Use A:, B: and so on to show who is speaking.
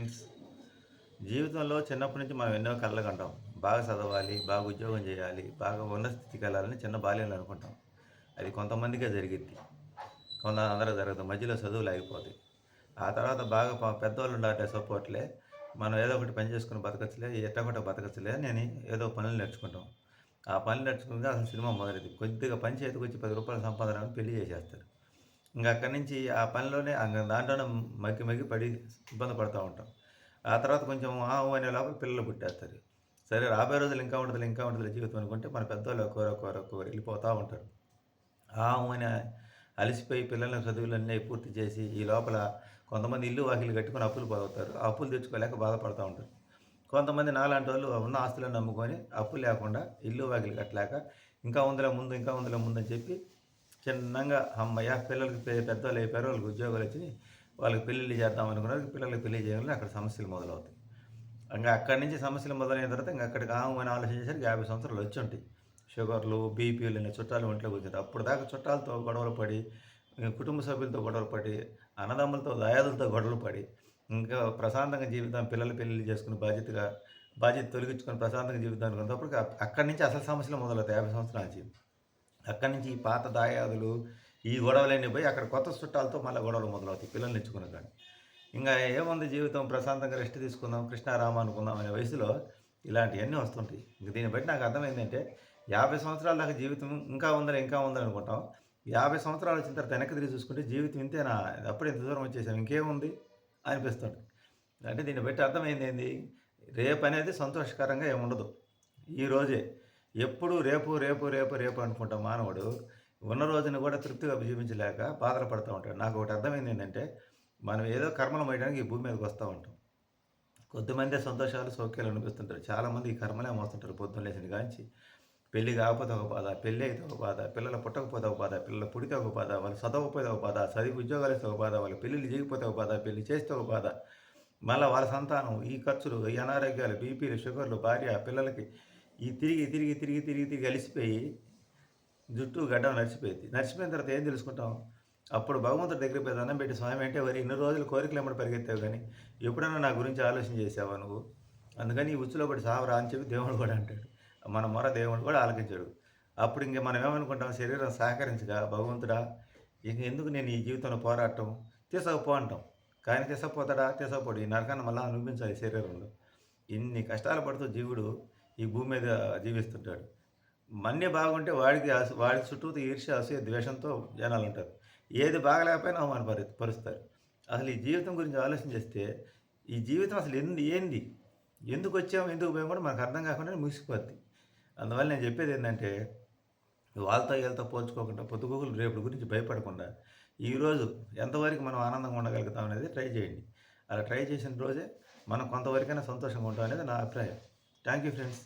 A: Friends, జీవితంలో చిన్నప్పటి నుంచి మనం ఎన్నో కలలు కంటాం. బాగా చదవాలి, బాగా ఉద్యోగం చేయాలి, బాగా ఉన్నత స్థితికి వెళ్ళాలని చిన్న బాల్యంలో అనుకుంటాం. అది కొంతమందికే జరిగిద్ది. అందరికి జరగదు. మధ్యలో చదువులు ఆగిపోతాయి. ఆ తర్వాత బాగా పెద్దోళ్ళు ఉండాలంటే సపోర్ట్‌లే. మనం ఏదో ఒకటి పని చేసుకొని బతకచ్చులే, ఎట్టాగొట్ట బతకచ్చులే అని ఏదో పనులు నేర్చుకుంటాం. ఆ పనులు నేర్చుకుంటే అసలు సినిమా మొదలైద్ది. కొద్దిగా పని చేతికొచ్చి రూ. 10 సంపాదన రాగానే పెళ్లి చేసేస్తారు. ఇంక అక్కడి నుంచి ఆ పనిలోనే దాంట్లోనే మగ్గి మగ్గి పడి ఇబ్బంది పడతా ఉంటాం. ఆ తర్వాత కొంచెం ఆ! ఊ అనే లోపల పిల్లలు పుట్టేస్తారు. సరే రాబోయే రోజులు ఇంకా ఉంటదిలే జీవితం అనుకుంటే మన పెద్దోళ్ళు ఒక్కోరు వెళ్ళిపోతా ఉంటారు. ఆ! ఊ అని అలసిపోయి పిల్లల చదువులన్నీ పూర్తి చేసి ఈ లోపల కొంతమంది ఇల్లు వాకిలు కట్టుకొని అప్పులు పాలవుతారు. ఆ అప్పులు తెచ్చుకోలేక బాధపడతా ఉంటారు. కొంతమంది నాలాంటోళ్ళు ఉన్న ఆస్తులను నమ్ముకొని అప్పులు లేకుండా ఇల్లు వాకిలు కట్టలేక ఇంకా ఉందిలే ముందు అని చెప్పి చిన్నంగా హమ్మయ్య! పిల్లలకి పెద్దోళ్ళు అయిపోయారు. వాళ్ళకి ఉద్యోగాలొచ్చినియి. వాళ్ళకి పెళ్ళిళ్ళు చేద్దాం అనుకున్నారు. పిల్లలకి పెళ్లి చేయంగానే అక్కడ సమస్యలు మొదలవుతాయి. అక్కడి నుంచి సమస్యలు మొదలైన తర్వాత అక్కడికి అని ఆలోచించేసరికి 50 సంవత్సరాలు వచ్చుంటాయి. షుగర్లు, బీపీలు అనే చుట్టాలు ఒంట్లో కూర్చుంటారు. అప్పటిదాకా చుట్టాలతో గొడవలు పడి, కుటుంబ సభ్యులతో గొడవలు పడి, అన్నదమ్ములతో, దాయాదులతో గొడవలు పడి, ఇంకా ప్రశాంతంగా జీవితం పిల్లల పెళ్ళిళ్ళు చేసుకుని బాధ్యత తొలగించుకొని ప్రశాంతంగా జీవితం అనుకునేటప్పటికి అక్కడి నుంచి అసలు సమస్యలు మొదలవుతాయి 50 సంవత్సరాల నుంచి. అక్కడి నుంచి ఈ పాత దాయాదులు, ఈ గొడవలన్నీ పోయి అక్కడ కొత్త చుట్టాలతో మళ్ళా గొడవలు మొదలవుతాయి పిల్లల్ని ఇచ్చుకునే కాడ. ఇంగా ఏముంది జీవితం ప్రశాంతంగా రెస్ట్ తీసుకుందాం, కృష్ణారామ అనుకుందాం అనే వయసులో ఇలాంటియన్నీ వస్తుంటాయి. ఇంక దీన్ని బట్టి నాకు అర్థమైందేంటంటే 50 సంవత్సరాల దాకా జీవితం ఇంకా ఉందని అనుకుంటాం. 50 సంవత్సరాలు వచ్చిన తర్వాత వెనక్కి తిరిగి చూసుకుంటే జీవితం ఇంతేనా? అప్పుడే ఇంత దూరం వచ్చేసాం ఇంకేముంది అనిపిస్తుంది. అంటే దీన్ని బట్టి అర్థమైందేంది? రేపనేది సంతోషకరంగా ఏముండదు. ఈరోజే. ఎప్పుడు రేపు, రేపు, రేపు, రేపు అనుకుంటా మానవుడు ఉన్న రోజున కూడా తృప్తిగా జీవించలేక బాధలు పడతా ఉంటాడు. నాకొకటి అర్థమైందేంటంటే, మనం ఏదో కర్మలు మోయడానికి ఈ భూమి మీదకి వస్తా ఉంటాం. కొద్దిమందే సంతోషాలు, సౌఖ్యాలు అనిపిస్తుంటారు. చాలామంది ఈ కర్మలే మోస్తుంటారు పొద్దున్న లేచిన కాంచి. పెళ్లి కాకపోతే ఒక బాధ, పెళ్లి అయితే ఒక బాధ, పిల్లలు పుట్టకపోతే ఒక బాధ, పిల్లలు పుడితే ఒక బాధ, వాళ్ళు చదవకపోతే ఒక బాధ, చదివి ఉద్యోగాలు ఇస్తే ఒక బాధ, వాళ్ళు పెళ్ళిళ్ళు చేయకపోతే ఒక బాధ, పెళ్లి చేస్తే ఒక బాధ. మళ్ళా వాళ్ళ సంతానం, ఈ ఖర్చులు, ఈ అనారోగ్యాలు, బీపీలు, షుగర్లు, భార్య, పిల్లలకి ఈ తిరిగి అలిసిపోయి జుట్టు, గడ్డం నడిచిపోయిద్ది. నడిచిపోయిన తర్వాత ఏం తెలుసుకుంటాం? అప్పుడు భగవంతుడి దగ్గరికి పోయి దండం పెట్టి స్వామి అంటే మరి ఇన్ని రోజులు కోరికలు ఎమ్మట పరిగెత్తావు గానీ, ఎప్పుడైనా నా గురించి ఆలోచన చేశావా నువ్వు? అందుకని ఈ ఉచ్చులో పడి సావరా అని చెప్పి దేవుడు కూడా అంటాడు. మన మొర దేవుడు కూడా ఆలకించాడు. అప్పుడు ఇంక మనం ఏమనుకుంటాం? శరీరం సహకరించగా భగవంతుడా ఇంక ఎందుకు నేను ఈ జీవితంలో పోరాటం? తీసకపో అంటాం. కానీ తీసకపోతాడా? తీసకపోడు. ఈ నరకాన్ని మళ్ళా అనుభవించాలి ఈ శరీరంలో. ఇన్ని కష్టాలు పడుతూ జీవుడు ఈ భూమి మీద జీవిస్తుంటాడు. మన్నీ బాగుంటే వాడి చుట్టూతా ఈర్ష్య, అసూయ, ద్వేషంతో జనాలుంటారు. ఏది బాగలేకపోయినా పరుస్తారు. అసలు ఈ జీవితం గురించి ఆలోచన చేస్తే, ఈ జీవితం అసలు ఏంది? ఎందుకొచ్చాము, ఎందుకు పోయామో కూడా మనకు అర్థం కాకుండానే ముగిసిపోద్ది. అందువల్ల నేను చెప్పేదేందంటే, వాళ్ళతో ఈళ్ళతో పోల్చుకోకుండా పొద్దుగూకులు రేపటి గురించి భయపడకుండా, ఈరోజు ఎంతవరకు మనం ఆనందంగా ఉండగలుగుతాం అనేది ట్రై చేయండి. అలా ట్రై చేసిన రోజే మనం కొంతవరకైనా సంతోషంగా ఉంటాం అనేది నా అభిప్రాయం. Thank you friends.